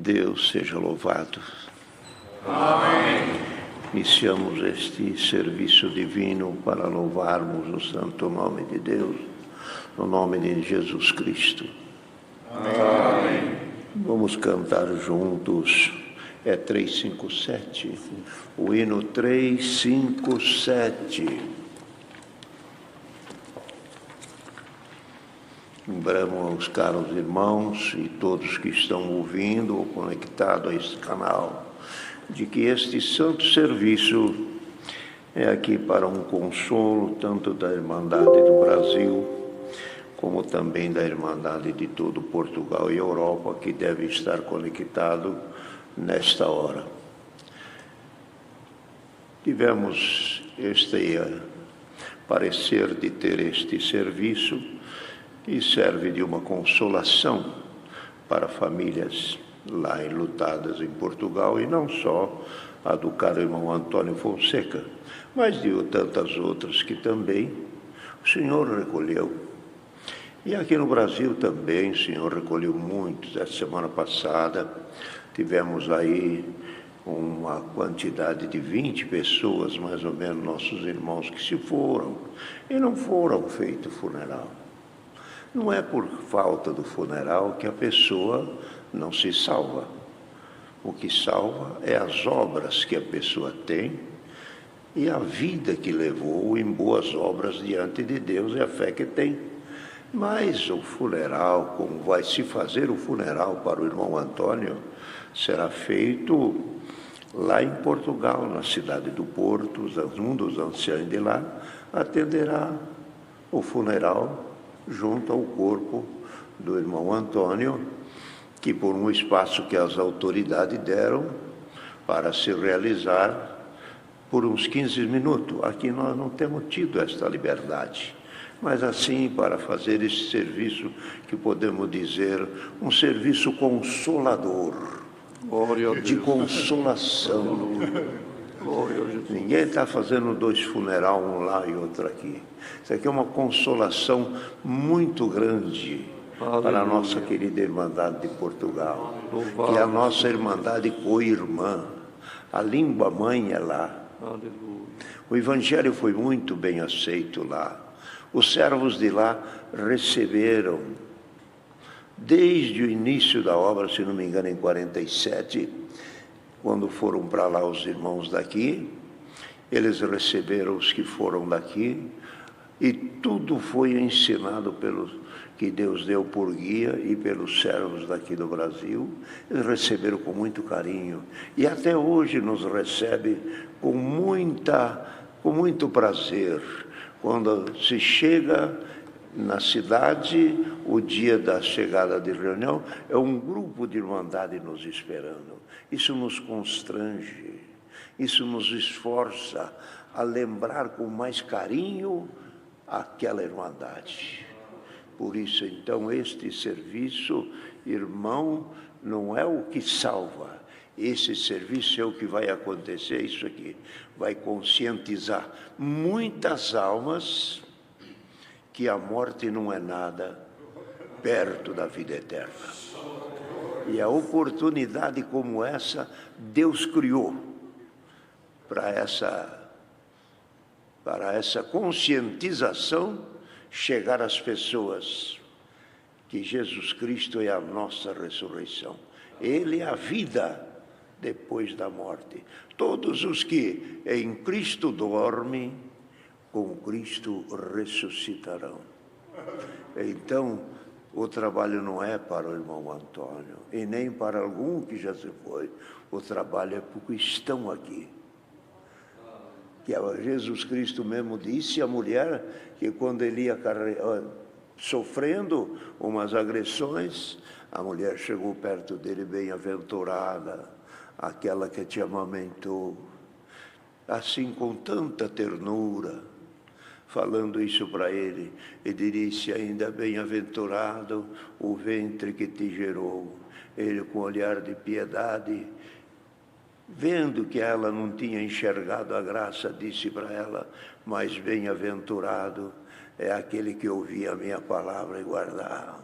Deus seja louvado. Amém. Iniciamos este serviço divino para louvarmos o santo nome de Deus, no nome de Jesus Cristo. Amém. Vamos cantar juntos, é 357, o hino 357. Lembramos aos caros irmãos e todos que estão ouvindo ou conectados a este canal, de que este santo serviço é aqui para um consolo, tanto da Irmandade do Brasil, como também da Irmandade de todo Portugal e Europa, que deve estar conectado nesta hora. Tivemos este parecer de ter este serviço, e serve de uma consolação para famílias lá enlutadas em Portugal, e não só a do caro irmão Antônio Fonseca, mas de tantas outras que também o Senhor recolheu. E aqui no Brasil também o Senhor recolheu muitos. Essa semana passada tivemos aí uma quantidade de 20 pessoas, mais ou menos, nossos irmãos que se foram e não foram feito funeral. Não é por falta do funeral que a pessoa não se salva. O que salva é as obras que a pessoa tem e a vida que levou em boas obras diante de Deus e a fé que tem. Mas o funeral, como vai se fazer o funeral para o irmão Antônio, será feito lá em Portugal, na cidade do Porto. Um dos anciãos de lá atenderá o funeral junto ao corpo do irmão Antônio, que por um espaço que as autoridades deram para se realizar por uns 15 minutos. Aqui nós não temos tido esta liberdade, mas assim, para fazer esse serviço que podemos dizer um serviço consolador, de consolação. Ninguém está fazendo 2 funerais, um lá e outro aqui. Isso aqui é uma consolação muito grande para a nossa querida Irmandade de Portugal, que é a nossa Irmandade co-irmã. A língua mãe é lá. O Evangelho foi muito bem aceito lá. Os servos de lá receberam, desde o início da obra, se não me engano, em 47, quando foram para lá os irmãos daqui, eles receberam os que foram daqui, e tudo foi ensinado pelos que Deus deu por guia e pelos servos daqui do Brasil. Eles receberam com muito carinho, e até hoje nos recebe com muito prazer. Quando se chega na cidade, o dia da chegada de reunião, é um grupo de irmandade nos esperando. Isso nos constrange, isso nos esforça a lembrar com mais carinho aquela irmandade. Por isso, então, este serviço, irmão, não é o que salva. Esse serviço é o que vai acontecer, isso aqui vai conscientizar muitas almas que a morte não é nada perto da vida eterna. E a oportunidade como essa, Deus criou para essa conscientização chegar às pessoas que Jesus Cristo é a nossa ressurreição. Ele é a vida depois da morte. Todos os que em Cristo dormem, com Cristo ressuscitarão. Então, o trabalho não é para o irmão Antônio, e nem para algum que já se foi. O trabalho é para os que estão aqui. Que Jesus Cristo mesmo disse à mulher que quando ele ia sofrendo umas agressões, a mulher chegou perto dele, bem-aventurada, aquela que te amamentou, assim com tanta ternura, falando isso para ele, e disse ainda: bem-aventurado o ventre que te gerou. Ele, com olhar de piedade, vendo que ela não tinha enxergado a graça, disse para ela: mas bem-aventurado é aquele que ouvia a minha palavra e guardava.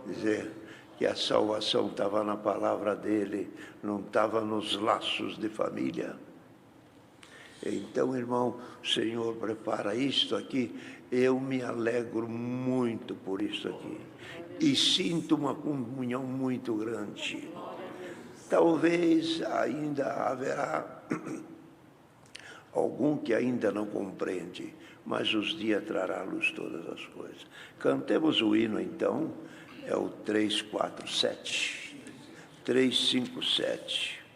Dizer que a salvação estava na palavra dele, não estava nos laços de família. Então, irmão, o Senhor prepara isto aqui, eu me alegro muito por isso aqui. E sinto uma comunhão muito grande. Talvez ainda haverá algum que ainda não compreende, mas os dias trará à luz todas as coisas. Cantemos o hino, então, é o 347. 357.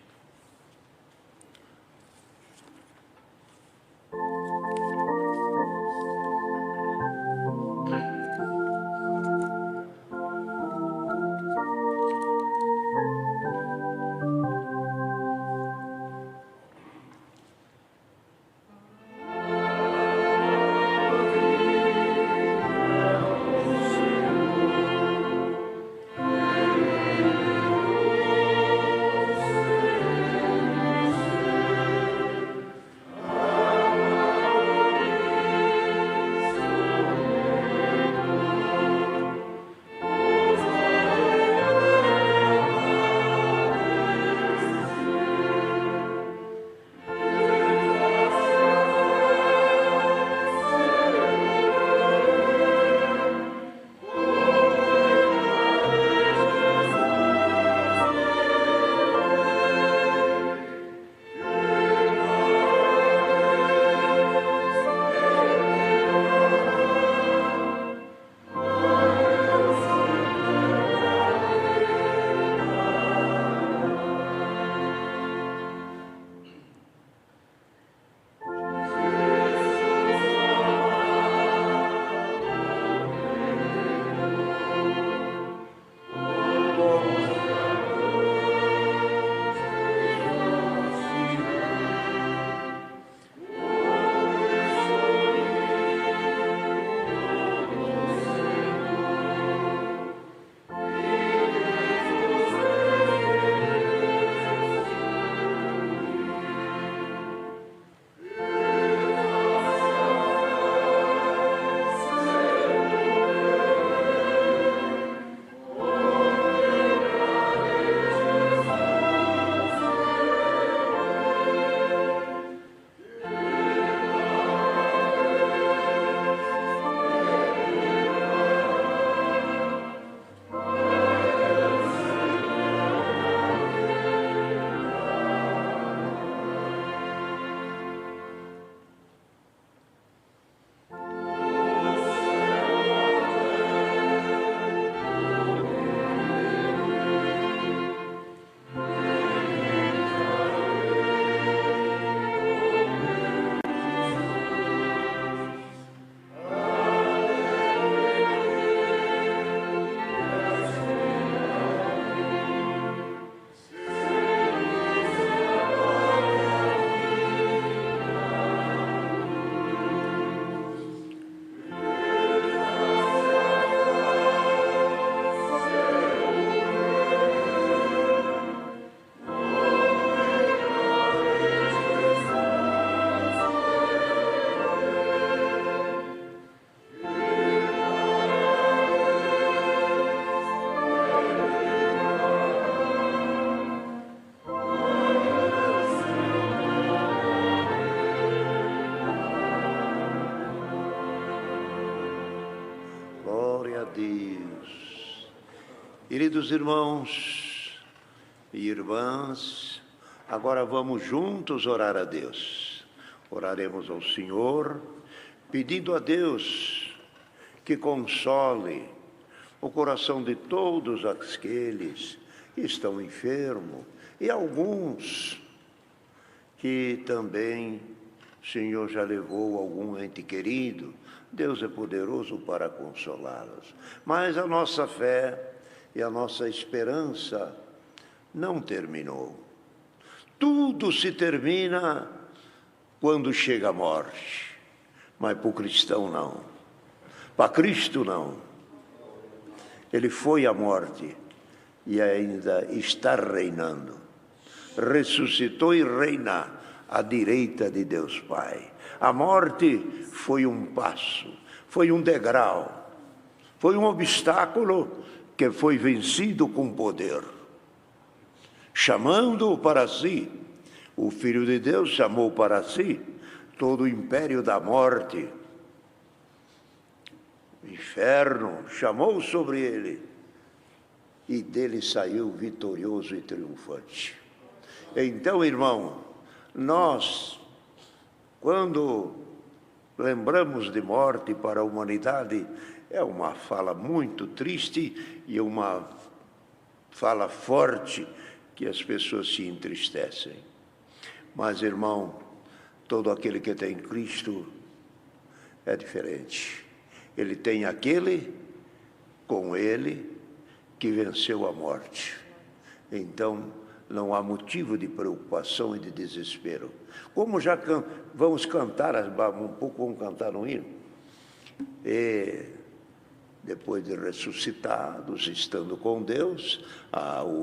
Deus. Queridos irmãos e irmãs, agora vamos juntos orar a Deus. Oraremos ao Senhor, pedindo a Deus que console o coração de todos aqueles que estão enfermos e alguns que também o Senhor já levou algum ente querido. Deus é poderoso para consolá-los. Mas a nossa fé e a nossa esperança não terminou. Tudo se termina quando chega a morte. Mas para o cristão não. Para Cristo não. Ele foi à morte e ainda está reinando. Ressuscitou e reina à direita de Deus Pai. A morte foi um passo, foi um degrau, foi um obstáculo que foi vencido com poder, chamando-o para si. O Filho de Deus chamou para si todo o império da morte. O inferno chamou sobre ele e dele saiu vitorioso e triunfante. Então, irmão, nós, quando lembramos de morte para a humanidade, é uma fala muito triste e uma fala forte que as pessoas se entristecem. Mas, irmão, todo aquele que tem Cristo é diferente. Ele tem aquele com ele que venceu a morte. Então, não há motivo de preocupação e de desespero. Como já vamos cantar, vamos cantar um hino. E depois de ressuscitados, estando com Deus,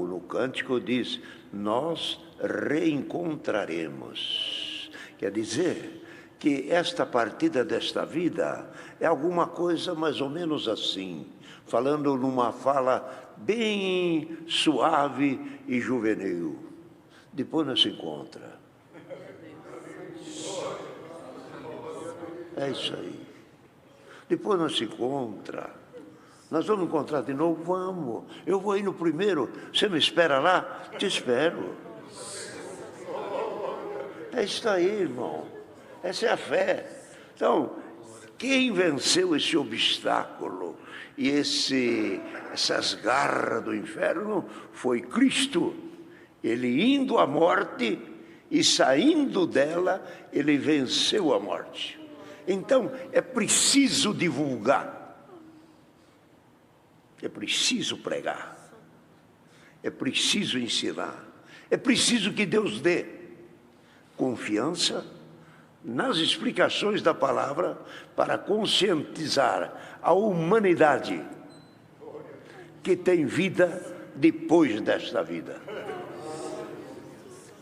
no cântico diz, nós reencontraremos. Quer dizer que esta partida desta vida é alguma coisa mais ou menos assim, falando numa fala bem suave e juvenil. Depois não se encontra. É isso aí. Depois não se encontra. Nós vamos encontrar de novo? Vamos. Eu vou ir no primeiro. Você me espera lá? Te espero. É isso aí, irmão. Essa é a fé. Então, quem venceu esse obstáculo e essas garras do inferno foi Cristo. Ele indo à morte e saindo dela, ele venceu a morte. Então, é preciso divulgar. É preciso pregar. É preciso ensinar. É preciso que Deus dê confiança nas explicações da palavra para conscientizar a humanidade que tem vida depois desta vida.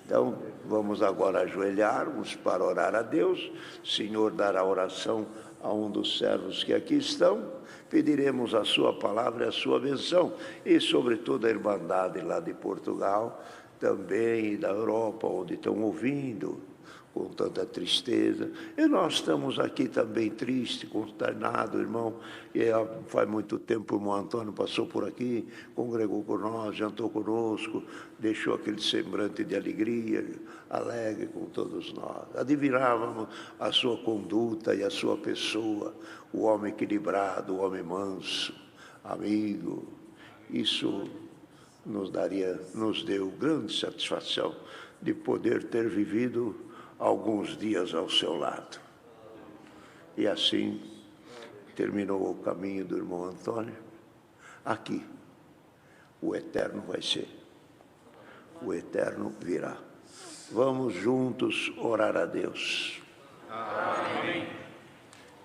Então, vamos agora ajoelharmos para orar a Deus. O Senhor dará oração a um dos servos que aqui estão. Pediremos a sua palavra e a sua benção. E sobre toda a Irmandade lá de Portugal, também e da Europa, onde estão ouvindo com tanta tristeza. E nós estamos aqui também tristes, consternados, irmão. E faz muito tempo o irmão Antônio passou por aqui, congregou com nós, jantou conosco, deixou aquele semblante de alegria, alegre com todos nós. Admirávamos a sua conduta e a sua pessoa, o homem equilibrado, o homem manso, amigo. Isso nos deu grande satisfação de poder ter vivido alguns dias ao seu lado. E assim terminou o caminho do irmão Antônio. Aqui, o eterno vai ser. O eterno virá. Vamos juntos orar a Deus. Amém.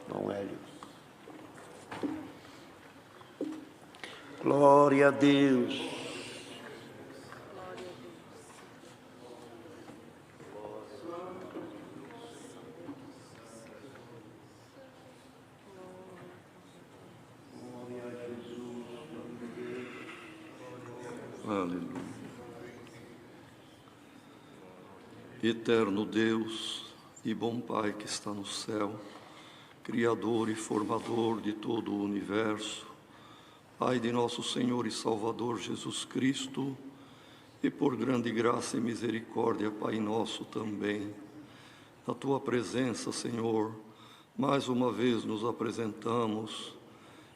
Irmão Hélio. Glória a Deus. Aleluia. Eterno Deus e bom Pai que está no céu, Criador e formador de todo o universo, Pai de nosso Senhor e Salvador Jesus Cristo, e por grande graça e misericórdia, Pai nosso também, na Tua presença, Senhor, mais uma vez nos apresentamos,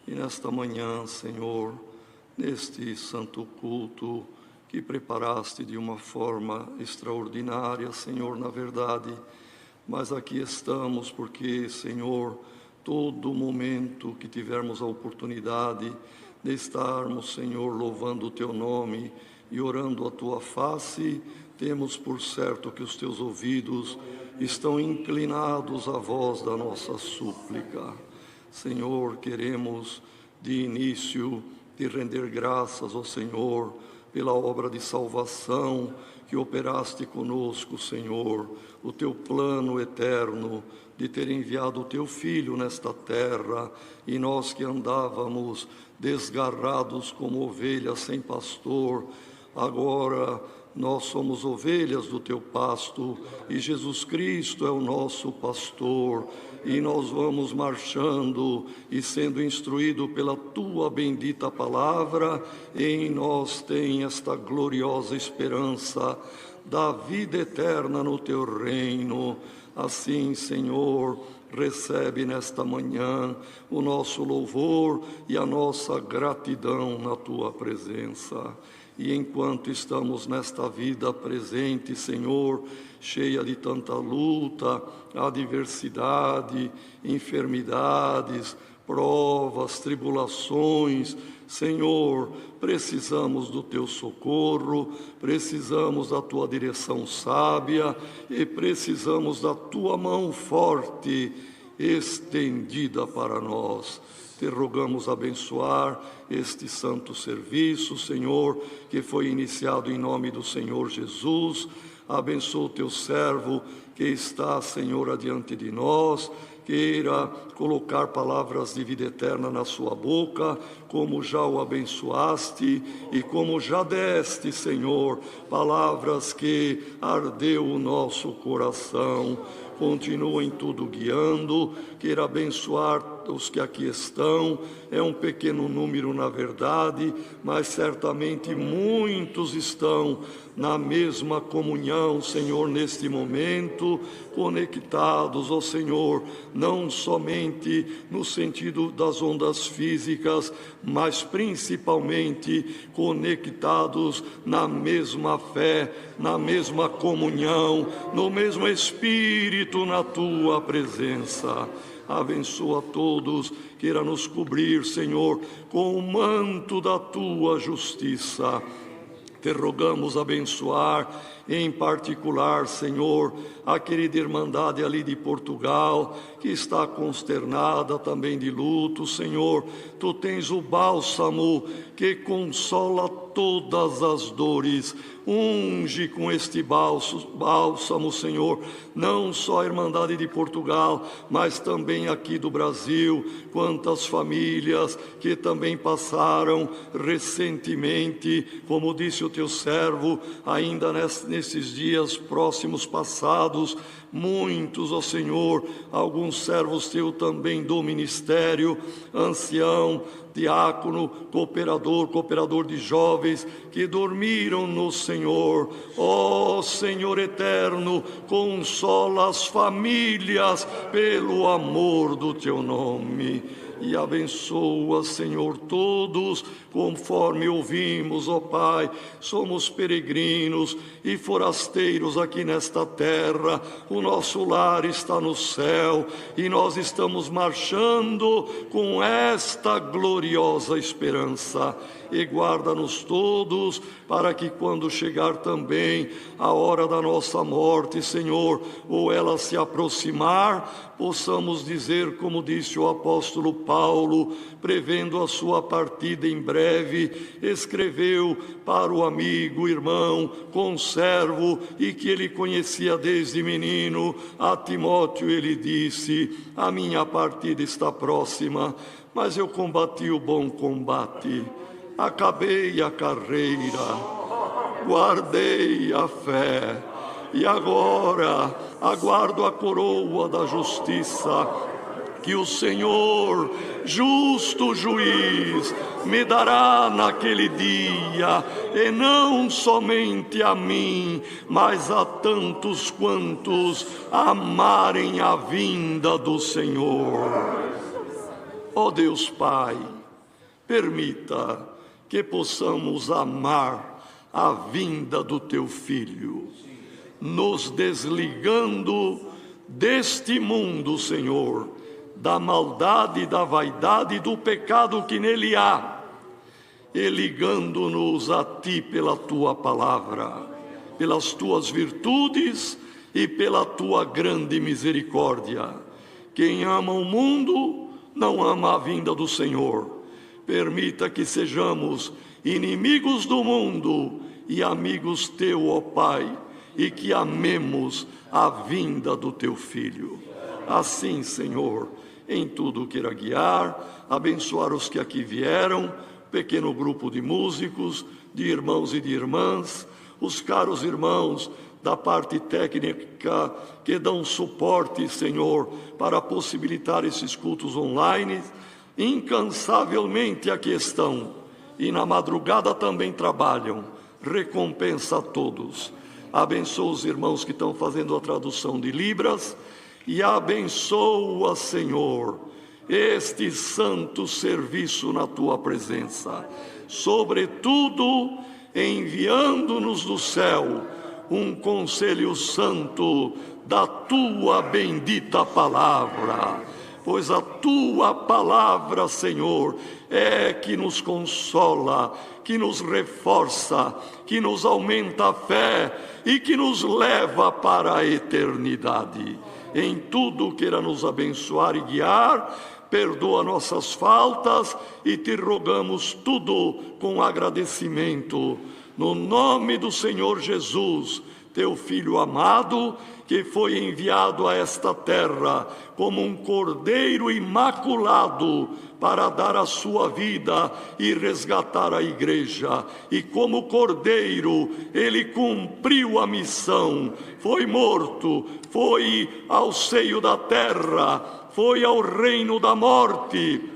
e nesta manhã, Senhor, neste santo culto que preparaste de uma forma extraordinária, Senhor, na verdade, mas aqui estamos porque, Senhor, todo momento que tivermos a oportunidade de estarmos, Senhor, louvando o Teu nome e orando a Tua face, temos por certo que os Teus ouvidos estão inclinados à voz da nossa súplica. Senhor, queremos de início de render graças ao Senhor pela obra de salvação que operaste conosco, Senhor, o teu plano eterno de ter enviado o teu Filho nesta terra, e nós que andávamos desgarrados como ovelhas sem pastor, agora nós somos ovelhas do teu pasto, e Jesus Cristo é o nosso pastor, e nós vamos marchando e sendo instruído pela tua bendita palavra, e em nós tem esta gloriosa esperança da vida eterna no teu reino. Assim, Senhor, recebe nesta manhã o nosso louvor e a nossa gratidão na tua presença. E enquanto estamos nesta vida presente, Senhor, cheia de tanta luta, adversidade, enfermidades, provas, tribulações, Senhor, precisamos do teu socorro, precisamos da tua direção sábia e precisamos da tua mão forte estendida para nós. Te rogamos abençoar este santo serviço, Senhor, que foi iniciado em nome do Senhor Jesus. Abençoa o teu servo que está, Senhor, adiante de nós, queira colocar palavras de vida eterna na sua boca, como já o abençoaste e como já deste, Senhor, palavras que ardeu o nosso coração. Continua em tudo guiando, queira abençoar os que aqui estão, é um pequeno número na verdade, mas certamente muitos estão na mesma comunhão, Senhor, neste momento, conectados, ó Senhor, não somente no sentido das ondas físicas, mas principalmente conectados na mesma fé, na mesma comunhão, no mesmo Espírito, na tua presença. Abençoa todos, queira nos cobrir, Senhor, com o manto da tua justiça. Te rogamos abençoar, em particular, Senhor, a querida Irmandade ali de Portugal, que está consternada também de luto, Senhor. Tu tens o bálsamo que consola todas as dores. Unge com este bálsamo, Senhor, não só a Irmandade de Portugal, mas também aqui do Brasil. Quantas famílias que também passaram recentemente, como disse o teu servo, ainda nesses dias próximos passados, muitos, ó Senhor, alguns servos teus também do ministério, ancião, diácono, cooperador de jovens, que dormiram no Senhor. Ó Senhor eterno, consola as famílias pelo amor do teu nome. E abençoa, Senhor, todos, conforme ouvimos, ó Pai, somos peregrinos e forasteiros aqui nesta terra, o nosso lar está no céu, e nós estamos marchando com esta gloriosa esperança. E guarda-nos todos, para que quando chegar também a hora da nossa morte, Senhor, ou ela se aproximar, possamos dizer, como disse o apóstolo Paulo, prevendo a sua partida em breve, escreveu para o amigo, irmão, conservo, e que ele conhecia desde menino, a Timóteo ele disse: a minha partida está próxima, mas eu combati o bom combate, acabei a carreira, guardei a fé, e agora aguardo a coroa da justiça, que o Senhor, justo juiz, me dará naquele dia, e não somente a mim, mas a tantos quantos amarem a vinda do Senhor. Ó Deus Pai, permita que possamos amar a vinda do teu Filho, nos desligando deste mundo, Senhor, da maldade, da vaidade e do pecado que nele há, e ligando-nos a Ti pela Tua palavra, pelas Tuas virtudes e pela Tua grande misericórdia. Quem ama o mundo não ama a vinda do Senhor. Permita que sejamos inimigos do mundo e amigos teu, ó Pai, e que amemos a vinda do teu Filho. Assim, Senhor, em tudo queira guiar, abençoar os que aqui vieram, pequeno grupo de músicos, de irmãos e de irmãs, os caros irmãos da parte técnica que dão suporte, Senhor, para possibilitar esses cultos online, incansavelmente aqui estão, e na madrugada também trabalham. Recompensa a todos. Abençoa os irmãos que estão fazendo a tradução de Libras, e abençoa, Senhor, este santo serviço na tua presença, sobretudo enviando-nos do céu um conselho santo da tua bendita palavra, pois a tua palavra, Senhor, é que nos consola, que nos reforça, que nos aumenta a fé e que nos leva para a eternidade. Em tudo queira nos abençoar e guiar, perdoa nossas faltas e te rogamos tudo com agradecimento. No nome do Senhor Jesus, teu Filho amado, que foi enviado a esta terra como um cordeiro imaculado para dar a sua vida e resgatar a igreja. E como cordeiro, ele cumpriu a missão, foi morto, foi ao seio da terra, foi ao reino da morte,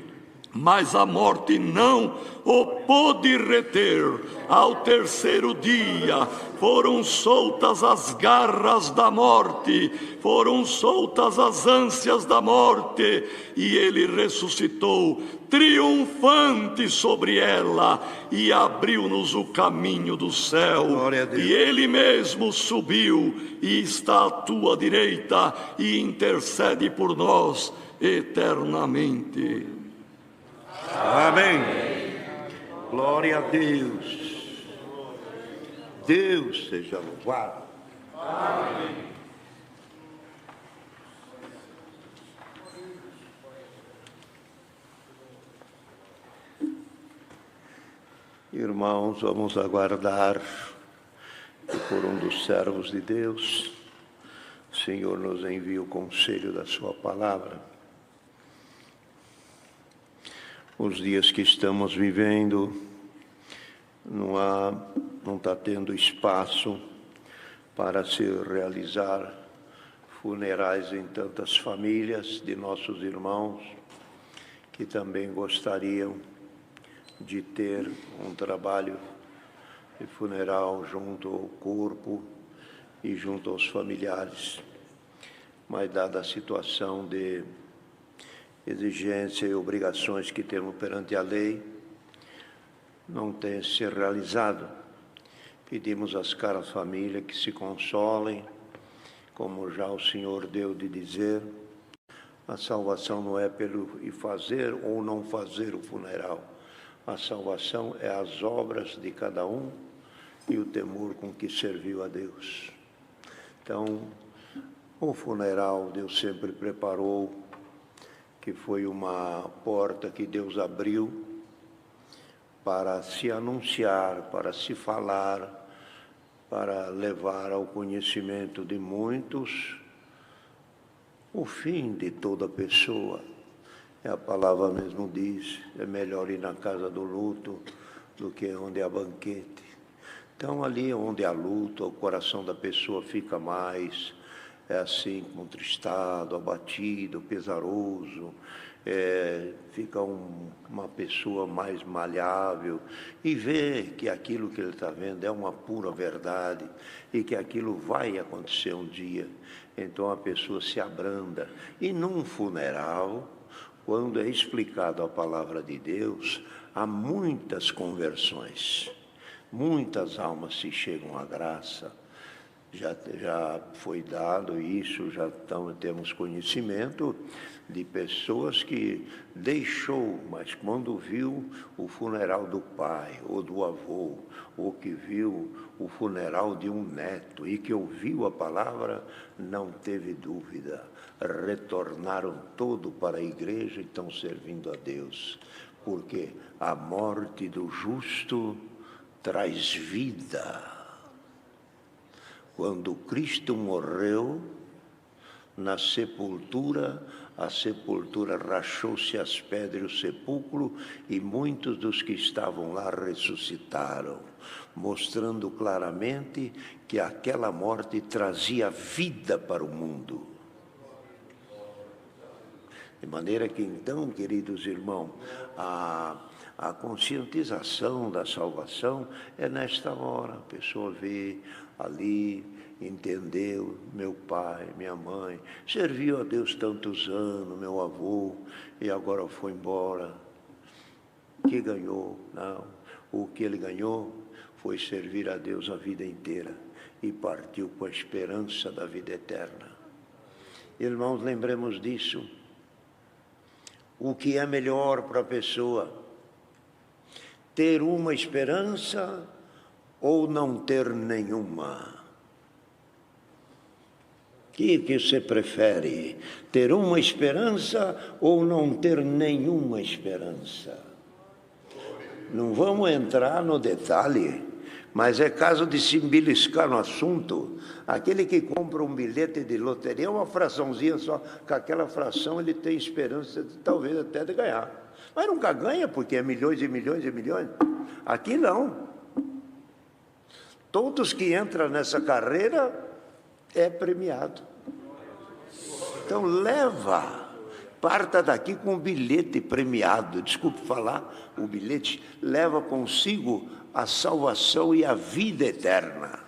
mas a morte não o pôde reter. Ao terceiro dia foram soltas as garras da morte, foram soltas as ânsias da morte, e ele ressuscitou triunfante sobre ela e abriu-nos o caminho do céu. E ele mesmo subiu e está à tua direita e intercede por nós eternamente. Amém. Glória a Deus. Deus seja louvado. Amém. Irmãos, vamos aguardar que por um dos servos de Deus, o Senhor nos envie o conselho da sua palavra. Os dias que estamos vivendo, não está tendo espaço para se realizar funerais em tantas famílias de nossos irmãos que também gostariam de ter um trabalho de funeral junto ao corpo e junto aos familiares. Mas dada a situação de exigência e obrigações que temos perante a lei, não tem se realizado. Pedimos às caras famílias que se consolem, como já o Senhor deu de dizer, a salvação não é pelo ir fazer ou não fazer o funeral. A salvação é as obras de cada um e o temor com que serviu a Deus. Então, o funeral Deus sempre preparou, que foi uma porta que Deus abriu para se anunciar, para se falar, para levar ao conhecimento de muitos o fim de toda pessoa. A palavra mesmo diz, é melhor ir na casa do luto do que onde há banquete. Então, ali onde há luto, o coração da pessoa fica mais, assim, contristado, abatido, pesaroso, fica uma pessoa mais maleável e vê que aquilo que ele está vendo é uma pura verdade e que aquilo vai acontecer um dia. Então, a pessoa se abranda. E num funeral, quando é explicado a palavra de Deus, há muitas conversões, muitas almas se chegam à graça. Já foi dado isso, temos conhecimento de pessoas que deixou, mas quando viu o funeral do pai ou do avô, ou que viu o funeral de um neto e que ouviu a palavra, não teve dúvida, retornaram todo para a igreja e estão servindo a Deus. porque a morte do justo traz vida. Quando Cristo morreu, na sepultura, a sepultura rachou-se as pedras do sepulcro e muitos dos que estavam lá ressuscitaram, mostrando claramente que aquela morte trazia vida para o mundo. De maneira que então, queridos irmãos, a conscientização da salvação é nesta hora. A pessoa vê ali, entendeu, meu pai, minha mãe, serviu a Deus tantos anos, meu avô, e agora foi embora. O que ganhou? Não. O que ele ganhou foi servir a Deus a vida inteira e partiu com a esperança da vida eterna. Irmãos, lembremos disso. O que é melhor para a pessoa? Ter uma esperança ou não ter nenhuma? O que você prefere? Ter uma esperança ou não ter nenhuma esperança? Não vamos entrar no detalhe, mas é caso de se embeliscar no assunto. Aquele que compra um bilhete de loteria, uma fraçãozinha só, com aquela fração ele tem esperança de, talvez até de ganhar. Mas nunca ganha, porque é milhões e milhões e milhões. Aqui não. Todos que entram nessa carreira é premiado. Então leva, parta daqui com um bilhete premiado. Desculpe falar, o bilhete leva consigo a salvação e a vida eterna.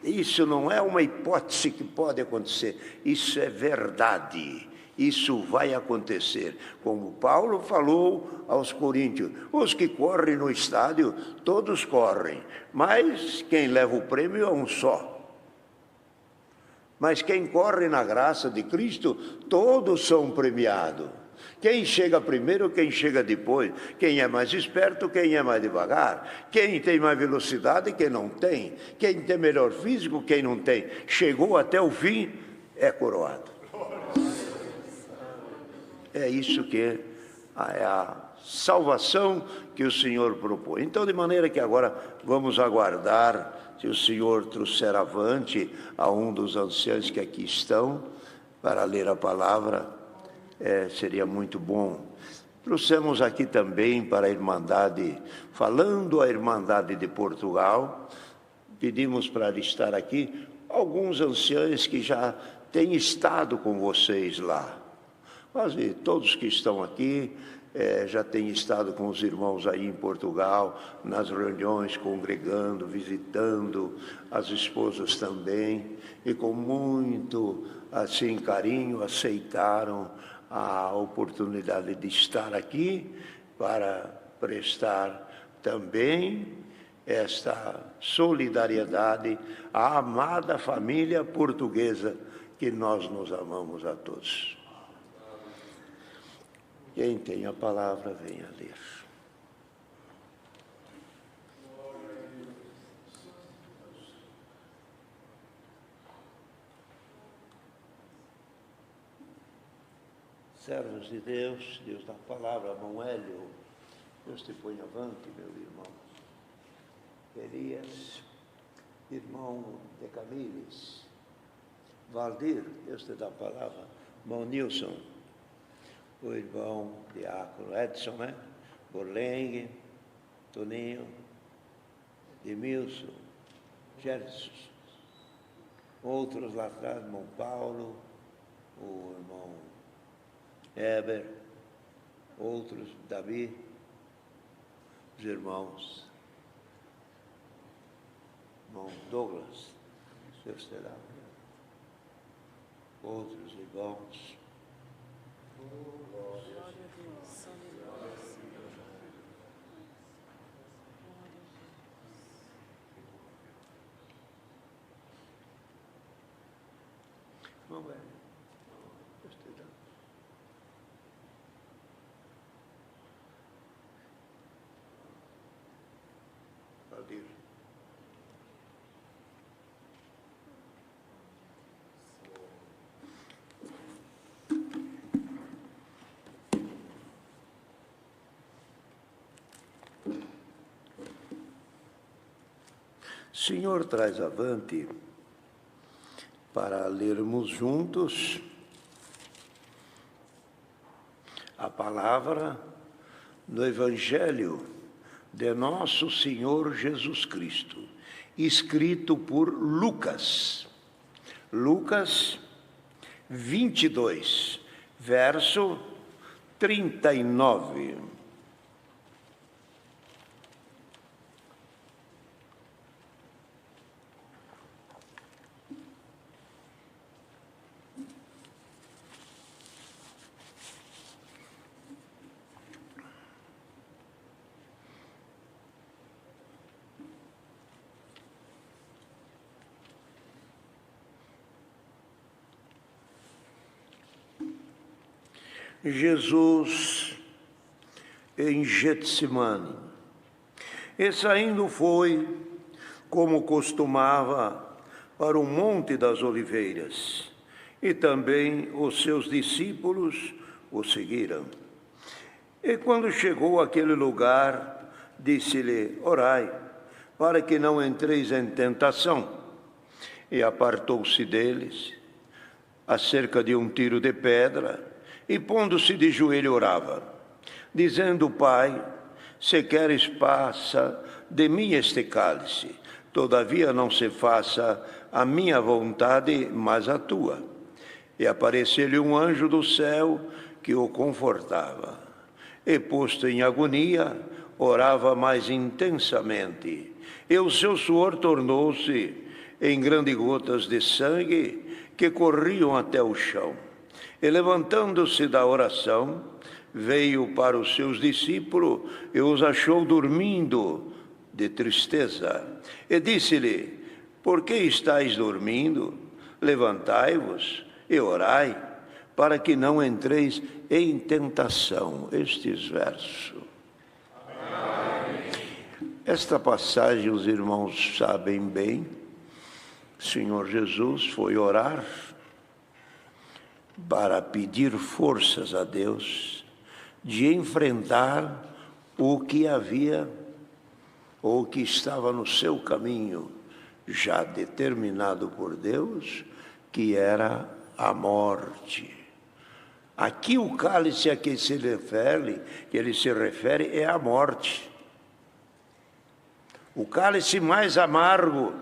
Isso não é uma hipótese que pode acontecer, isso é verdade. Isso vai acontecer. Como Paulo falou aos coríntios, os que correm no estádio, todos correm, mas quem leva o prêmio é um só. Mas quem corre na graça de Cristo, todos são premiados. Quem chega primeiro, quem chega depois, quem é mais esperto, quem é mais devagar, quem tem mais velocidade, quem não tem, quem tem melhor físico, quem não tem. Chegou até o fim, é coroado. É isso que é a salvação que o Senhor propõe. Então, de maneira que agora vamos aguardar se o Senhor trouxer avante a um dos anciãos que aqui estão para ler a palavra, seria muito bom. Trouxemos aqui também para a Irmandade, falando a Irmandade de Portugal, pedimos para estar aqui alguns anciãos que já têm estado com vocês lá. Quase todos que estão aqui já têm estado com os irmãos aí em Portugal, nas reuniões, congregando, visitando, as esposas também, e com muito assim carinho aceitaram a oportunidade de estar aqui para prestar também esta solidariedade à amada família portuguesa, que nós nos amamos a todos. Quem tem a palavra, venha ler. Servos de Deus, Deus da palavra, Manuélio, Deus te põe avante, meu irmão. Elias, irmão de Camires, Valdir, Deus te dá a palavra, irmão Nilson, o irmão diácono Edson, né? Borlengue, Toninho, Demilson, Gerson, outros lá atrás, irmão Paulo, o irmão Heber, outros, Davi, os irmãos, irmão Douglas, Deus terá, outros irmãos. Vamos ver. Valdir. Senhor, traz avante para lermos juntos a palavra do Evangelho de nosso Senhor Jesus Cristo, escrito por Lucas. Lucas 22, verso 39. Jesus em Getsemane. E saindo foi, como costumava, para o Monte das Oliveiras, e também os seus discípulos o seguiram. E quando chegou àquele lugar, disse-lhe: orai, para que não entreis em tentação. E apartou-se deles, a cerca de um tiro de pedra, e pondo-se de joelho orava, dizendo: Pai, se queres, passa de mim este cálice, todavia não se faça a minha vontade, mas a tua. E apareceu-lhe um anjo do céu que o confortava. E posto em agonia, orava mais intensamente, e o seu suor tornou-se em grandes gotas de sangue que corriam até o chão. E levantando-se da oração, veio para os seus discípulos e os achou dormindo de tristeza. E disse-lhe: por que estáis dormindo? Levantai-vos e orai, para que não entreis em tentação. Estes versos. Amém. Esta passagem, os irmãos sabem bem, o Senhor Jesus foi orar para pedir forças a Deus de enfrentar o que havia, ou que estava no seu caminho, já determinado por Deus, que era a morte. Aqui o cálice a que ele se refere é a morte. O cálice mais amargo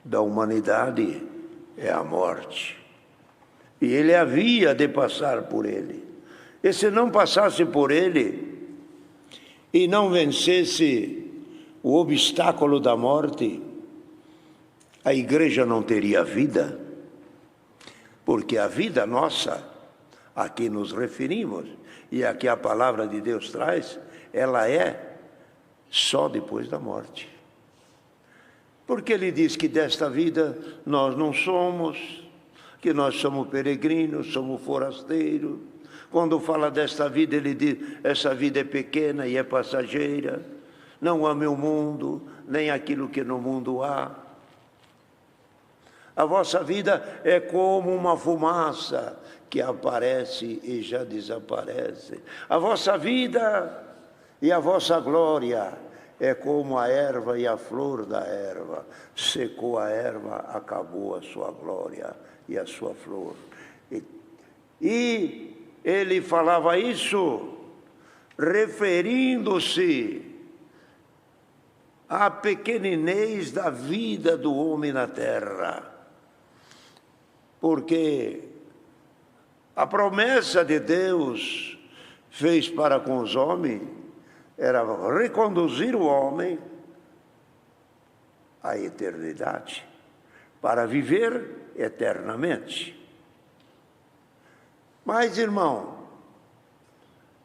da humanidade é a morte. E ele havia de passar por ele. E se não passasse por ele e não vencesse o obstáculo da morte, a igreja não teria vida. Porque a vida nossa, a que nos referimos e a que a palavra de Deus traz, ela é só depois da morte. Porque ele diz que desta vida nós não somos, que nós somos peregrinos, somos forasteiros. Quando fala desta vida, ele diz: essa vida é pequena e é passageira, não ame o mundo, nem aquilo que no mundo há. A vossa vida é como uma fumaça que aparece e já desaparece. A vossa vida e a vossa glória é como a erva e a flor da erva. Secou a erva, acabou a sua glória e a sua flor. E ele falava isso referindo-se à pequenez da vida do homem na terra. Porque a promessa de Deus fez para com os homens era reconduzir o homem à eternidade, para viver eternamente. Mas, irmão,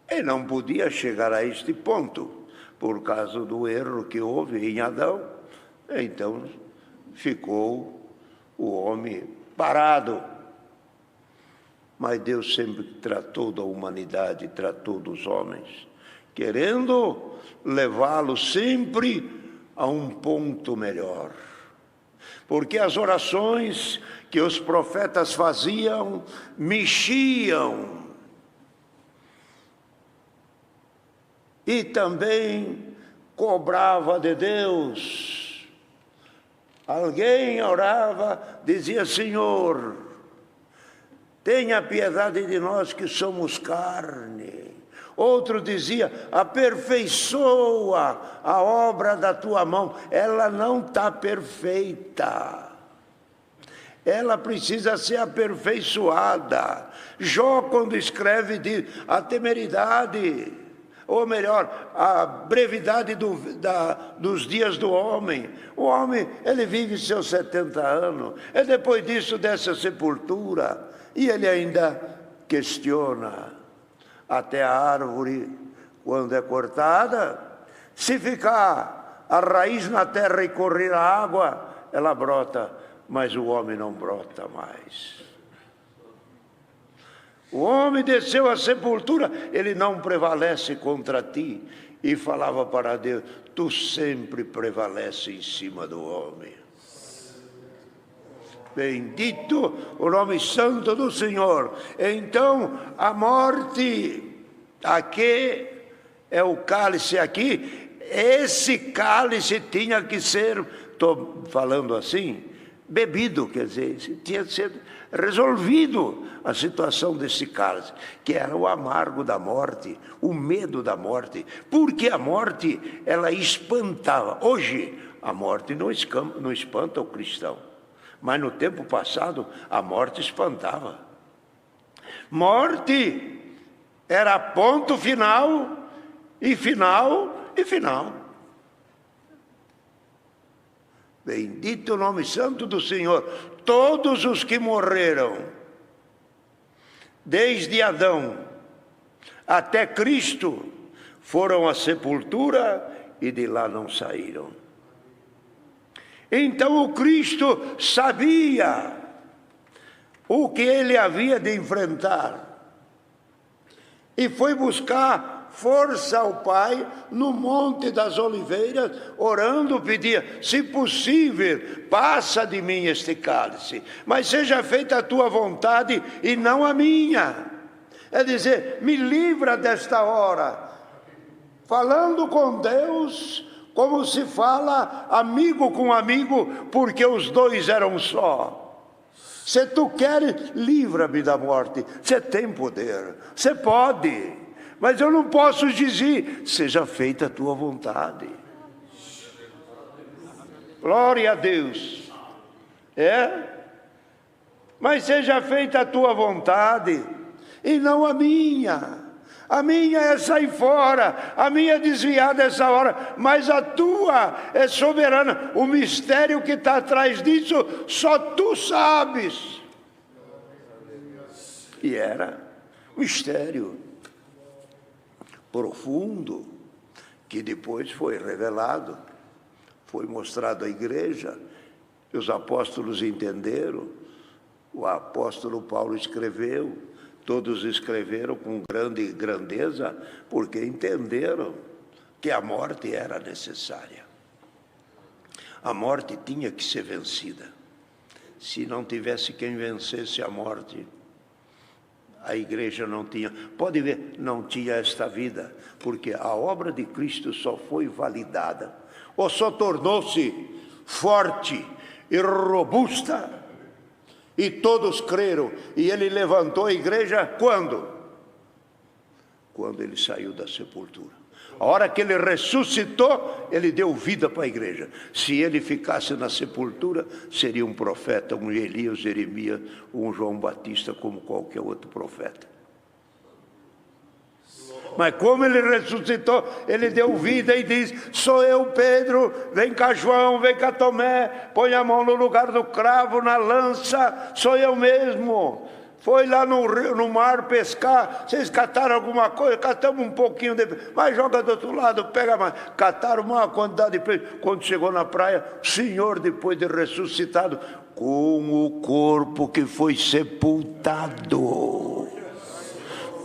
ele não podia chegar a este ponto, por causa do erro que houve em Adão. Então, ficou o homem parado. Mas Deus sempre tratou da humanidade, tratou dos homens, querendo levá-los sempre a um ponto melhor. Porque as orações que os profetas faziam mexiam e também cobrava de Deus Alguém orava, dizia: Senhor, tenha piedade de nós que somos carne. Outro dizia: aperfeiçoa a obra da tua mão. Ela não está perfeita. Ela precisa ser aperfeiçoada. Jó, quando escreve, diz: a temeridade, ou melhor, a brevidade dos dias do homem. O homem, ele vive seus 70 anos. E depois disso, dessa sepultura. E ele ainda questiona. Até a árvore, quando é cortada, se ficar a raiz na terra e correr a água, ela brota, mas o homem não brota mais. O homem desceu à sepultura, ele não prevalece contra ti. E falava para Deus: tu sempre prevalece em cima do homem. Bendito o nome santo do Senhor. Então, a morte, aqui é o cálice aqui, esse cálice tinha que ser, estou falando assim, bebido, quer dizer, tinha que ser resolvido a situação desse cálice, que era o amargo da morte, o medo da morte, porque a morte, ela espantava. Hoje, a morte não espanta o cristão. Mas no tempo passado, a morte espantava. Morte era ponto final, e final, e final. Bendito o nome santo do Senhor. Todos os que morreram, desde Adão até Cristo, foram à sepultura e de lá não saíram. Então o Cristo sabia o que ele havia de enfrentar e foi buscar força ao Pai no Monte das Oliveiras, orando, pedia: se possível, passa de mim este cálice, mas seja feita a tua vontade e não a minha. É dizer, me livra desta hora. Falando com Deus, como se fala amigo com amigo, porque os dois eram só. Se tu queres, livra-me da morte. Você tem poder, você pode, mas eu não posso dizer: seja feita a tua vontade. Glória a Deus. Mas seja feita a tua vontade e não a minha. A minha é sair fora, a minha é desviar dessa hora, mas a tua é soberana. O mistério que está atrás disso, só tu sabes. E era um mistério profundo, que depois foi revelado, foi mostrado à igreja, e os apóstolos entenderam. O apóstolo Paulo escreveu. Todos escreveram com grande grandeza, porque entenderam que a morte era necessária. A morte tinha que ser vencida. Se não tivesse quem vencesse a morte, a igreja não tinha. Pode ver, não tinha esta vida, porque a obra de Cristo só foi validada, ou só tornou-se forte e robusta, e todos creram, e ele levantou a igreja quando? Quando ele saiu da sepultura. A hora que ele ressuscitou, ele deu vida para a igreja. Se ele ficasse na sepultura, seria um profeta, um Elias, Jeremias, um João Batista, como qualquer outro profeta. Mas como ele ressuscitou, ele deu vida e diz: sou eu, Pedro, vem cá João, vem cá Tomé, põe a mão no lugar do cravo, na lança, sou eu mesmo. Foi lá no rio, no mar pescar, vocês cataram alguma coisa? Catamos um pouquinho, mas joga do outro lado, pega mais. Cataram uma quantidade de peixe. Quando chegou na praia, o Senhor, depois de ressuscitado, com o corpo que foi sepultado,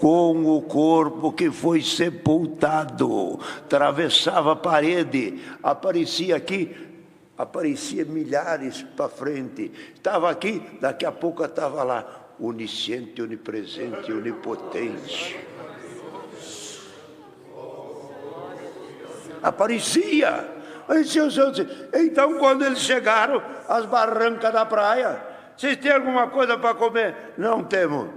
com o corpo que foi sepultado, atravessava a parede, aparecia aqui, aparecia milhares para frente, estava aqui, daqui a pouco estava lá, onisciente, onipresente, onipotente. Aparecia, Aí seus disse, então quando eles chegaram às barrancas da praia, vocês têm alguma coisa para comer? Não temos,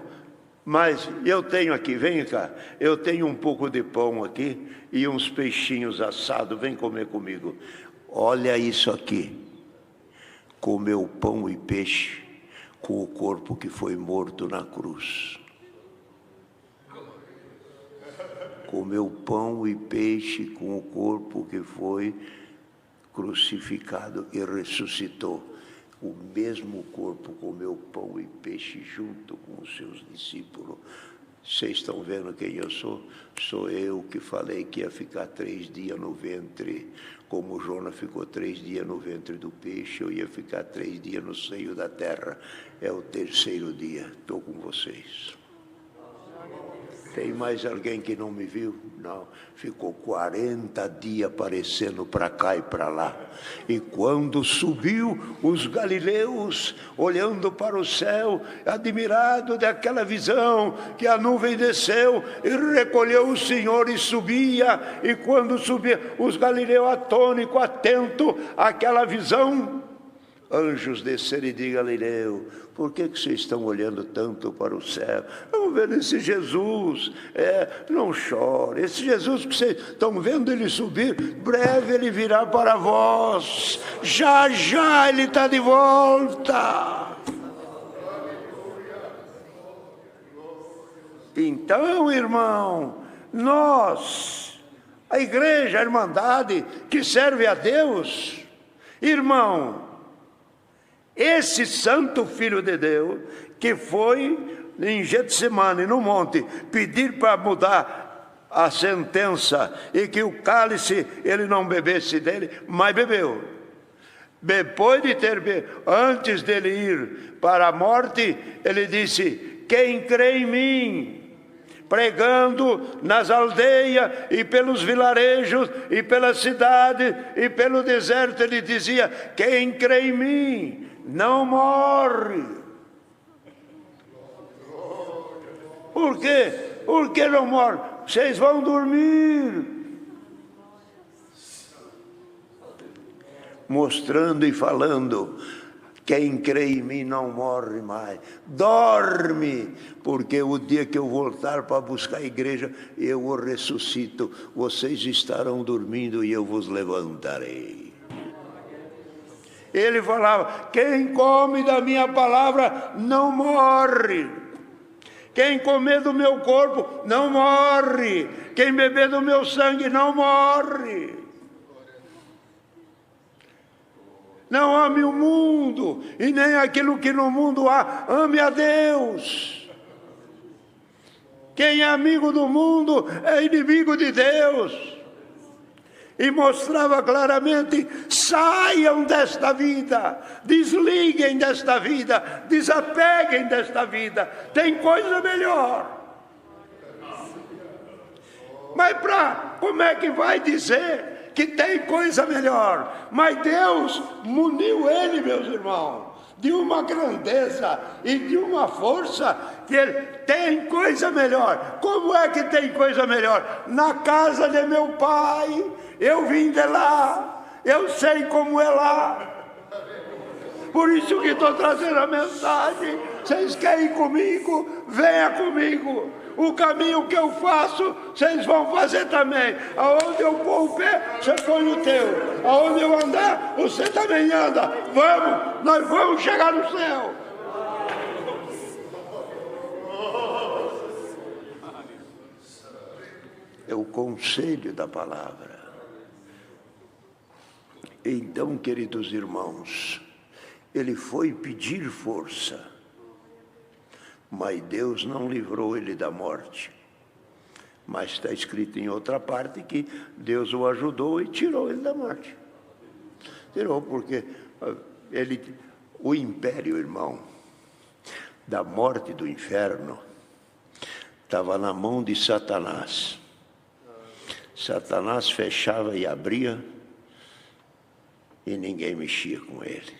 mas eu tenho aqui, vem cá, eu tenho um pouco de pão aqui e uns peixinhos assados, vem comer comigo. Olha isso aqui, comeu pão e peixe com o corpo que foi morto na cruz. Comeu pão e peixe com o corpo que foi crucificado e ressuscitou. O mesmo corpo comeu pão e peixe junto com os seus discípulos. Vocês estão vendo quem eu sou? Sou eu que falei que ia ficar 3 dias no ventre. Como Jonas ficou 3 dias no ventre do peixe, eu ia ficar 3 dias no seio da terra. É o 3º dia. Estou com vocês. Tem mais alguém que não me viu? Não. Ficou 40 dias aparecendo para cá e para lá. E quando subiu, os galileus, olhando para o céu, admirado daquela visão, que a nuvem desceu e recolheu o Senhor e subia. E quando subia, os galileus atônicos, atentos àquela visão, anjos desceram e de Galileu, por que vocês estão olhando tanto para o céu? Vamos ver esse Jesus, não chore, esse Jesus que vocês estão vendo ele subir, breve ele virá para vós, já já ele está de volta. Então, irmão, nós, a igreja, a irmandade que serve a Deus, irmão, esse santo Filho de Deus, que foi em Getsemane, no monte, pedir para mudar a sentença, e que o cálice ele não bebesse dele, mas bebeu. Depois de ter bebido, antes dele ir para a morte, ele disse, quem crê em mim, pregando nas aldeias e pelos vilarejos e pelas cidades e pelo deserto, ele dizia, quem crê em mim não morre. Por quê? Por que não morre? Vocês vão dormir. Mostrando e falando, quem crê em mim não morre mais. Dorme, porque o dia que eu voltar para buscar a igreja, eu o ressuscito. Vocês estarão dormindo e eu vos levantarei. Ele falava, quem come da minha palavra não morre. Quem comer do meu corpo não morre. Quem beber do meu sangue não morre. Não ame o mundo e nem aquilo que no mundo há. Ame a Deus. Quem é amigo do mundo é inimigo de Deus. E mostrava claramente, saiam desta vida, desliguem desta vida, desapeguem desta vida, tem coisa melhor. Mas como é que vai dizer que tem coisa melhor? Mas Deus muniu ele, meus irmãos, de uma grandeza e de uma força, que ele tem coisa melhor. Como é que tem coisa melhor? Na casa de meu pai, eu vim de lá, eu sei como é lá. Por isso que estou trazendo a mensagem. Vocês querem ir comigo? Venha comigo. O caminho que eu faço, vocês vão fazer também. Aonde eu pôr o pé, você põe o teu. Aonde eu andar, você também anda. Vamos, nós vamos chegar no céu. É o conselho da palavra. Então, queridos irmãos, ele foi pedir força, mas Deus não livrou ele da morte. Mas está escrito em outra parte que Deus o ajudou e tirou ele da morte. Tirou porque o império, irmão, da morte do inferno, estava na mão de Satanás. Satanás fechava e abria e ninguém mexia com ele.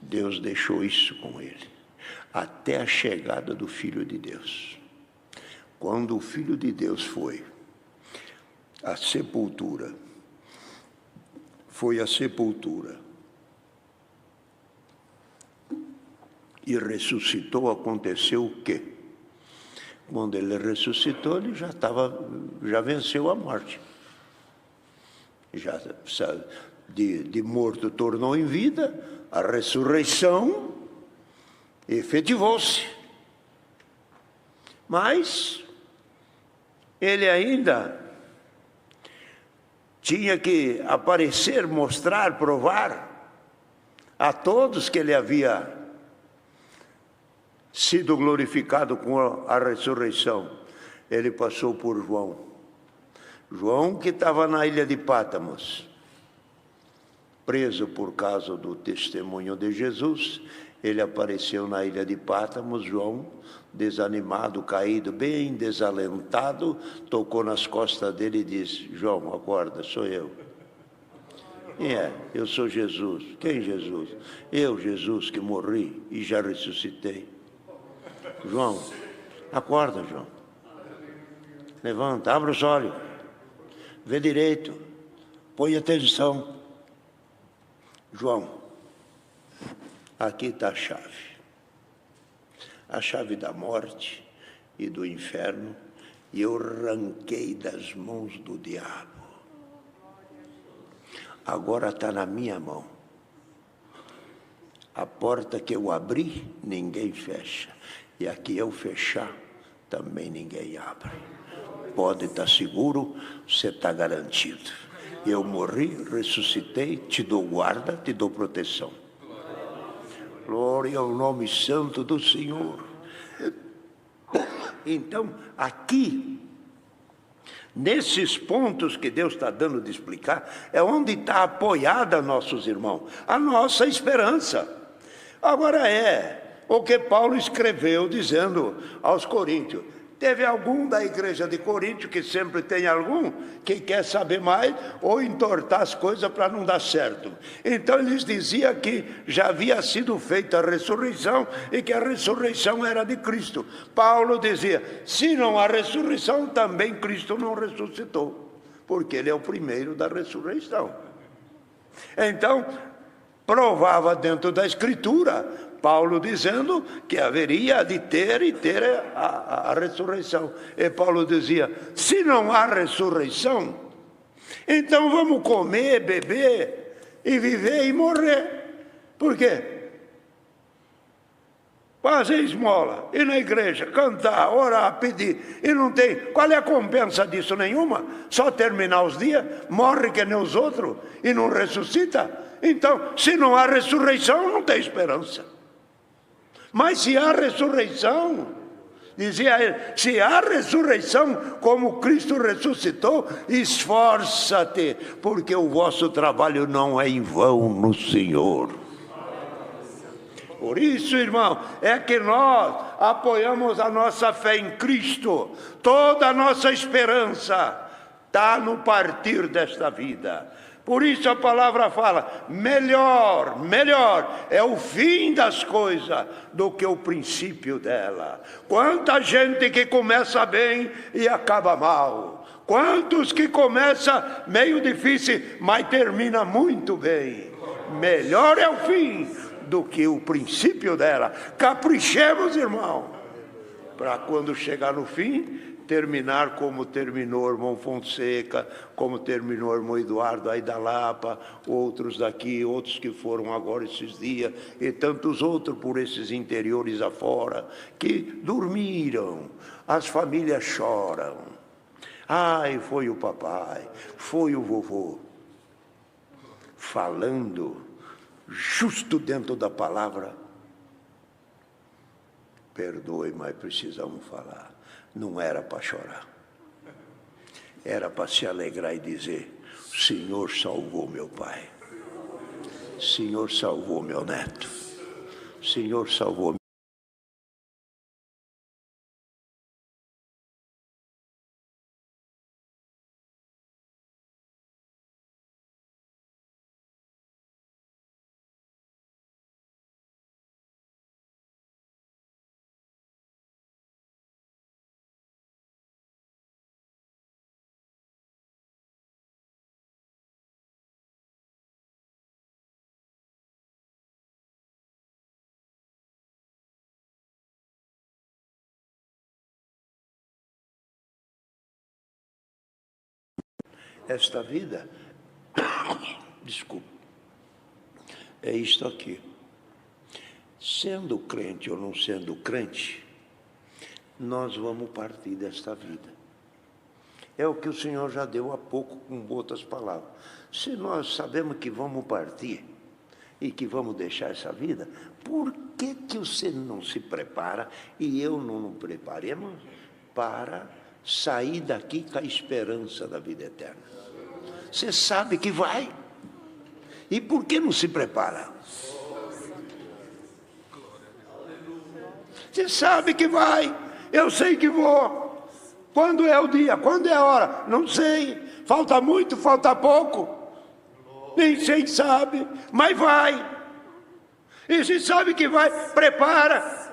Deus deixou isso com ele, até a chegada do Filho de Deus. Quando o Filho de Deus foi à sepultura, foi à sepultura. E ressuscitou, aconteceu o quê? Quando ele ressuscitou, ele já venceu a morte. Já de morto tornou em vida, a ressurreição efetivou-se. Mas ele ainda tinha que aparecer, mostrar, provar a todos que ele havia sido glorificado com a ressurreição. Ele passou por João. João, que estava na ilha de Pátmos, preso por causa do testemunho de Jesus, ele apareceu na ilha de Pátmos. João, desanimado, caído, bem desalentado, tocou nas costas dele e disse: João, acorda, sou eu. Eu sou Jesus. Quem Jesus? Eu, Jesus, que morri e já ressuscitei. João, acorda, João. Levanta, abre os olhos. Vê direito. Põe atenção. João, aqui está a chave. A chave da morte e do inferno, e eu arranquei das mãos do diabo. Agora está na minha mão. A porta que eu abri, ninguém fecha. E a que eu fechar, também ninguém abre. Pode estar seguro, você está garantido. Eu morri, ressuscitei, te dou guarda, te dou proteção. Glória ao nome santo do Senhor. Então, aqui, nesses pontos que Deus está dando de explicar, é onde está apoiada, nossos irmãos, a nossa esperança. Agora o que Paulo escreveu dizendo aos coríntios. Teve algum da igreja de Corinto, que sempre tem algum, que quer saber mais ou entortar as coisas para não dar certo. Então eles diziam que já havia sido feita a ressurreição e que a ressurreição era de Cristo. Paulo dizia, se não há ressurreição, também Cristo não ressuscitou, porque ele é o primeiro da ressurreição. Então, provava dentro da Escritura, Paulo dizendo que haveria de ter a ressurreição. E Paulo dizia, se não há ressurreição, então vamos comer, beber, e viver e morrer. Por quê? Fazer esmola, ir na igreja, cantar, orar, pedir, e não tem. Qual é a compensa disso? Nenhuma. Só terminar os dias, morre que nem os outros, e não ressuscita. Então, se não há ressurreição, não tem esperança. Mas se há ressurreição, dizia ele, se há ressurreição como Cristo ressuscitou, esforça-te, porque o vosso trabalho não é em vão no Senhor. Por isso, irmão, é que nós apoiamos a nossa fé em Cristo. Toda a nossa esperança está no partir desta vida. Por isso a palavra fala, melhor é o fim das coisas do que o princípio dela. Quanta gente que começa bem e acaba mal. Quantos que começa meio difícil, mas termina muito bem. Melhor é o fim do que o princípio dela. Caprichemos, irmão, para quando chegar no fim, terminar como terminou o irmão Fonseca, como terminou o irmão Eduardo aí da Lapa, outros daqui, outros que foram agora esses dias, e tantos outros por esses interiores afora, que dormiram, as famílias choram. Ai, foi o papai, foi o vovô, falando justo dentro da palavra. Perdoe, mas precisamos falar. Não era para chorar. Era para se alegrar e dizer, Senhor salvou meu pai. Senhor salvou meu neto. Senhor salvou Esta vida, desculpa, é isto aqui. Sendo crente ou não sendo crente, nós vamos partir desta vida. É o que o Senhor já deu há pouco, com outras palavras. Se nós sabemos que vamos partir e que vamos deixar essa vida, por que você não se prepara e eu não nos preparemos para sair daqui com a esperança da vida eterna? Você sabe que vai. E por que não se prepara? Você sabe que vai. Eu sei que vou. Quando é o dia? Quando é a hora? Não sei. Falta muito, falta pouco. Nem sei, sabe. Mas vai. E se sabe que vai, prepara.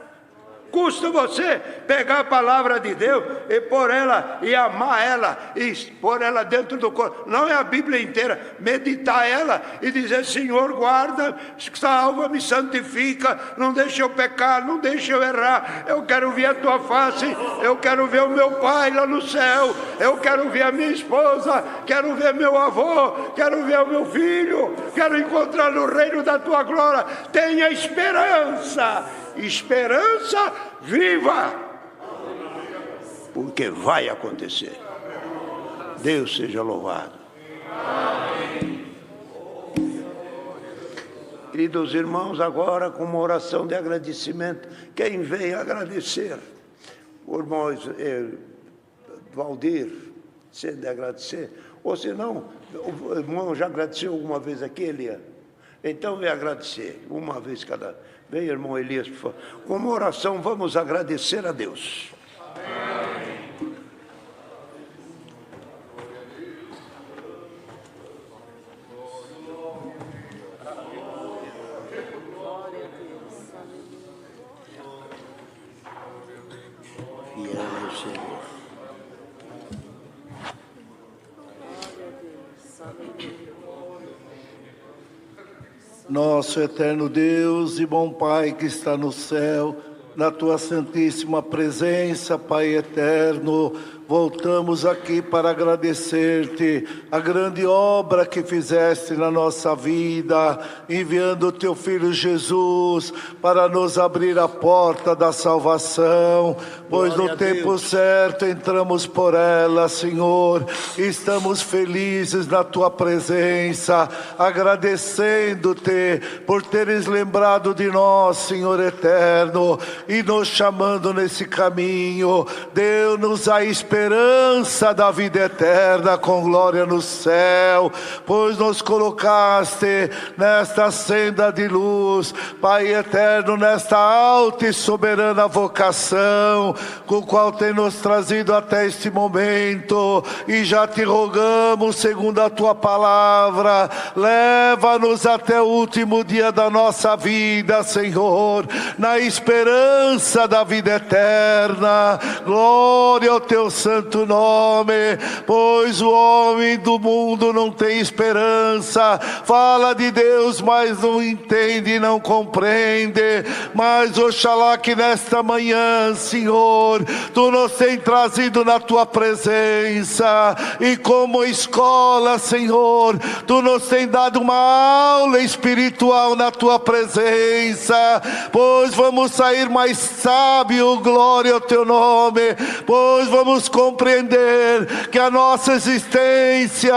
Custa você pegar a palavra de Deus e pôr ela, e amar ela, e pôr ela dentro do corpo. Não é a Bíblia inteira, meditar ela e dizer: Senhor, guarda, salva-me, santifica, não deixa eu pecar, não deixa eu errar. Eu quero ver a tua face, eu quero ver o meu pai lá no céu, eu quero ver a minha esposa, quero ver meu avô, quero ver o meu filho, quero encontrar no reino da tua glória. Tenha esperança. Esperança viva, porque vai acontecer. Deus seja louvado. Queridos irmãos, agora com uma oração de agradecimento, quem vem agradecer, o irmão Valdir, se de agradecer, ou se não, o irmão já agradeceu alguma vez aqui, Elias? Então vem agradecer, uma vez cada. Vem, irmão Elias, por favor. Com uma oração, vamos agradecer a Deus. Amém. Fiel é o Senhor. Nosso eterno Deus e bom Pai que está no céu, na tua santíssima presença, Pai eterno, voltamos aqui para agradecer-te a grande obra que fizeste na nossa vida, enviando o teu Filho Jesus para nos abrir a porta da salvação, pois no tempo certo entramos por ela, Senhor. Estamos felizes na tua presença, agradecendo-te por teres lembrado de nós, Senhor eterno, e nos chamando nesse caminho. Deu-nos a esperança da vida eterna com glória no céu, pois nos colocaste nesta senda de luz, Pai eterno, nesta alta e soberana vocação, com o qual tem nos trazido até este momento, e já te rogamos, segundo a tua palavra, leva-nos até o último dia da nossa vida, Senhor, na esperança da vida eterna. Glória ao teu santo nome, pois o homem do mundo não tem esperança, fala de Deus, mas não entende e não compreende. Mas oxalá que nesta manhã, Senhor, tu nos tem trazido na tua presença, e como escola, Senhor, tu nos tem dado uma aula espiritual na tua presença, pois vamos sair mais sábio, glória ao teu nome, pois vamos compreender que a nossa existência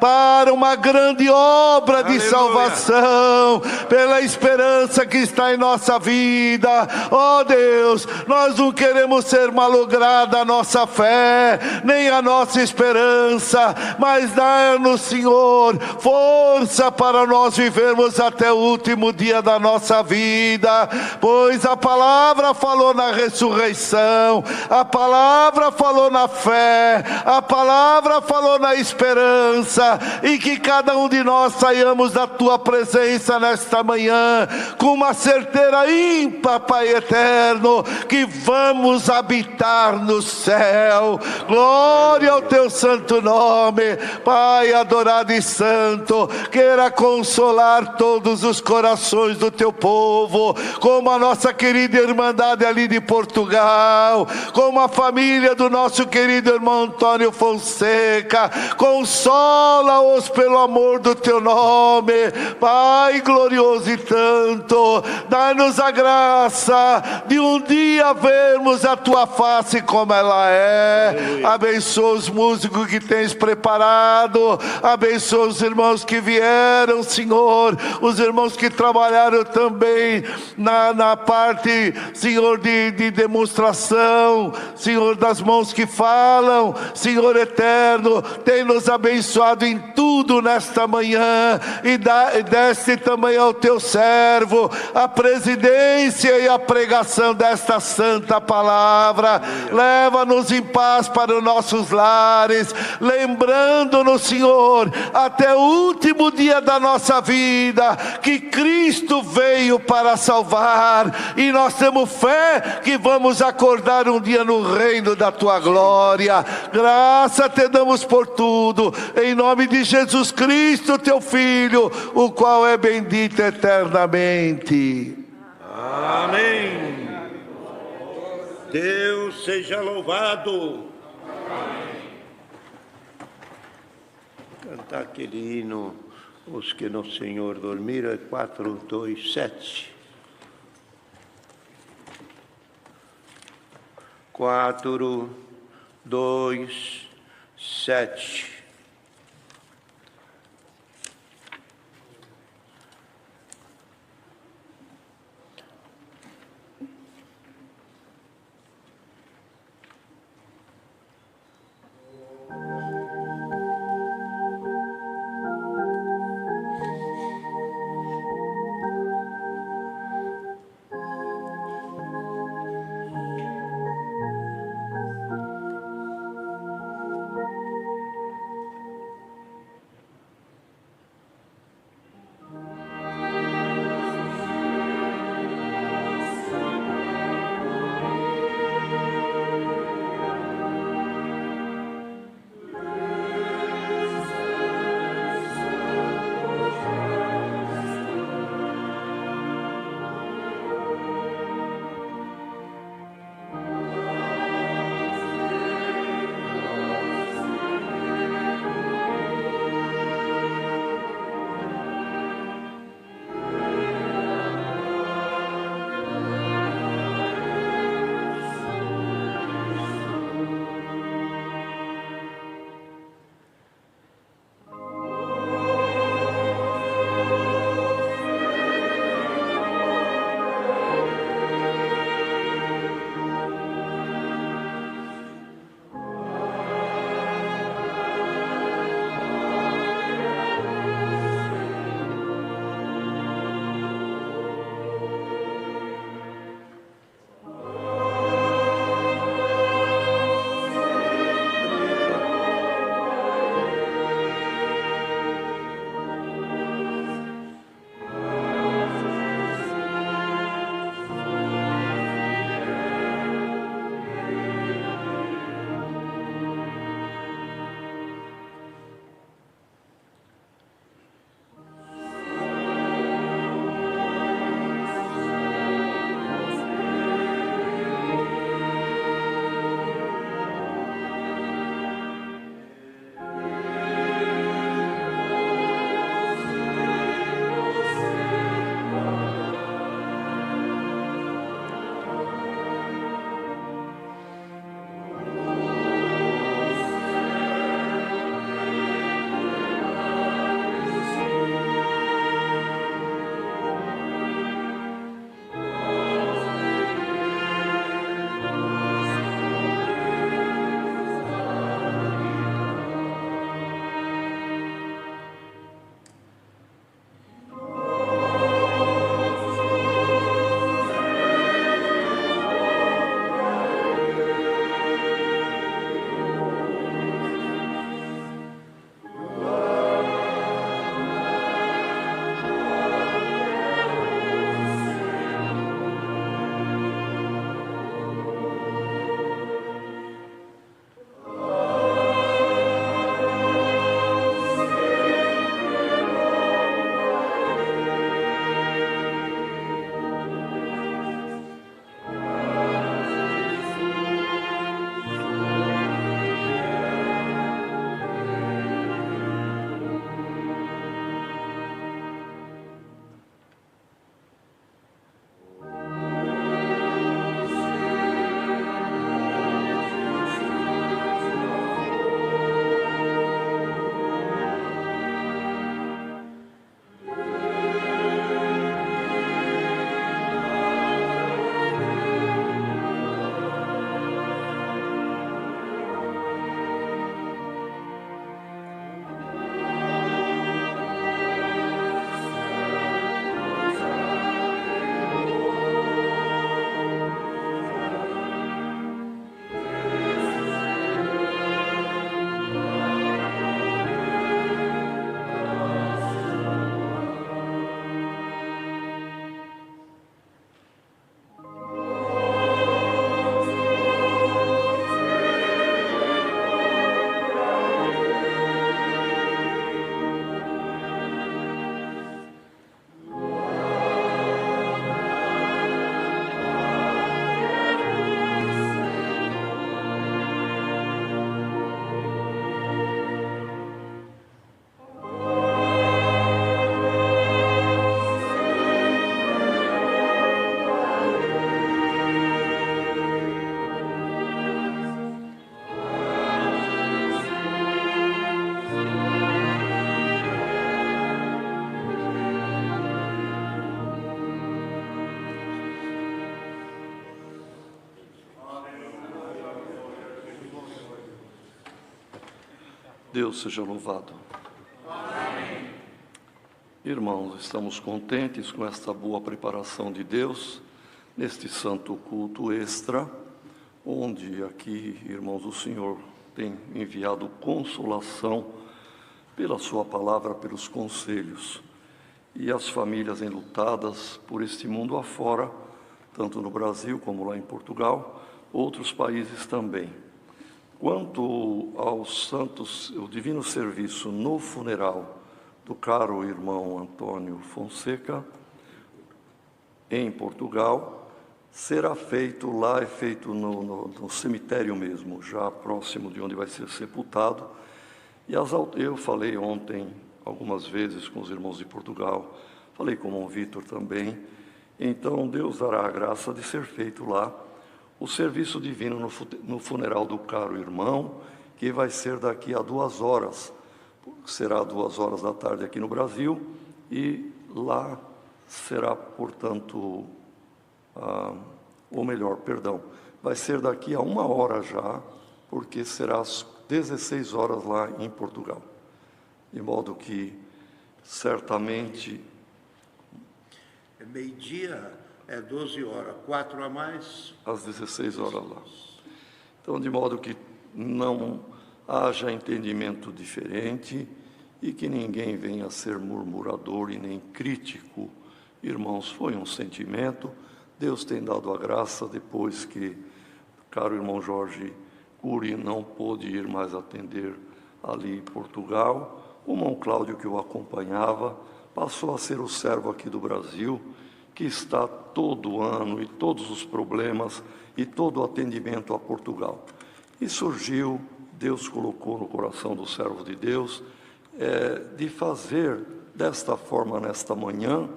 para uma grande obra de salvação, pela esperança que está em nossa vida. Ó Deus, nós não queremos ser malograda a nossa fé, nem a nossa esperança, mas dá-nos, Senhor, força para nós vivermos até o último dia da nossa vida, pois a palavra falou na ressurreição, a palavra falou na fé, a palavra falou na esperança, e que cada um de nós saiamos da tua presença nesta manhã com uma certeza ímpar, Pai eterno, que vamos habitar no céu. Glória ao teu santo nome, Pai adorado e santo. Queira consolar todos os corações do teu povo, como a nossa querida irmandade ali de Portugal, como a família do nosso nosso querido irmão Antônio Fonseca, consola-os pelo amor do teu nome, Pai glorioso e tanto, dá-nos a graça de um dia vermos a tua face como ela é. Aleluia. Abençoa os músicos que tens preparado, abençoa os irmãos que vieram, Senhor, os irmãos que trabalharam também na parte, Senhor, de demonstração, Senhor, das mãos que falam, Senhor eterno, tem nos abençoado em tudo nesta manhã, e deste também ao teu servo a presidência e a pregação desta santa palavra. Leva-nos em paz para os nossos lares, lembrando-nos, Senhor, até o último dia da nossa vida, que Cristo veio para salvar, e nós temos fé que vamos acordar um dia no reino da tua glória. Graça te damos por tudo, em nome de Jesus Cristo, teu Filho, o qual é bendito eternamente. Amém. Deus seja louvado. Cantar aquele hino, os que no Senhor dormiram, é 427. 4, 2, 7. Deus seja louvado. Amém. Irmãos, estamos contentes com esta boa preparação de Deus neste santo culto extra, onde aqui, irmãos, o Senhor tem enviado consolação pela sua palavra, pelos conselhos. E as famílias enlutadas por este mundo afora, tanto no Brasil como lá em Portugal, outros países também. Quanto aos santos, o divino serviço no funeral do caro irmão Antônio Fonseca, em Portugal, será feito lá, é feito no cemitério mesmo, já próximo de onde vai ser sepultado. E eu falei ontem algumas vezes com os irmãos de Portugal, falei com o irmão Vitor também. Então Deus dará a graça de ser feito lá o serviço divino no funeral do caro irmão, que vai ser daqui a 2 horas. Será 2 horas da tarde aqui no Brasil, e lá será, portanto, vai ser daqui a 1 hora já, porque será às 16 horas lá em Portugal. De modo que, certamente... É meio-dia, é 12 horas, 4 a mais... Às 16 horas lá. Então, de modo que não haja entendimento diferente e que ninguém venha a ser murmurador e nem crítico. Irmãos, foi um sentimento, Deus tem dado a graça depois que o caro irmão Jorge Cury não pôde ir mais atender ali em Portugal. O irmão Cláudio, que o acompanhava, passou a ser o servo aqui do Brasil, que está todo ano e todos os problemas e todo o atendimento a Portugal. E surgiu, Deus colocou no coração do servo de Deus, de fazer desta forma nesta manhã,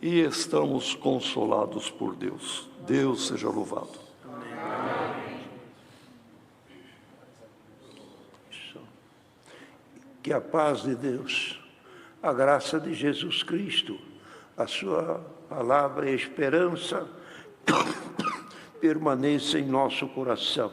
e estamos consolados por Deus. Deus seja louvado. Amém. Que a paz de Deus, a graça de Jesus Cristo, a sua palavra e esperança permaneça em nosso coração.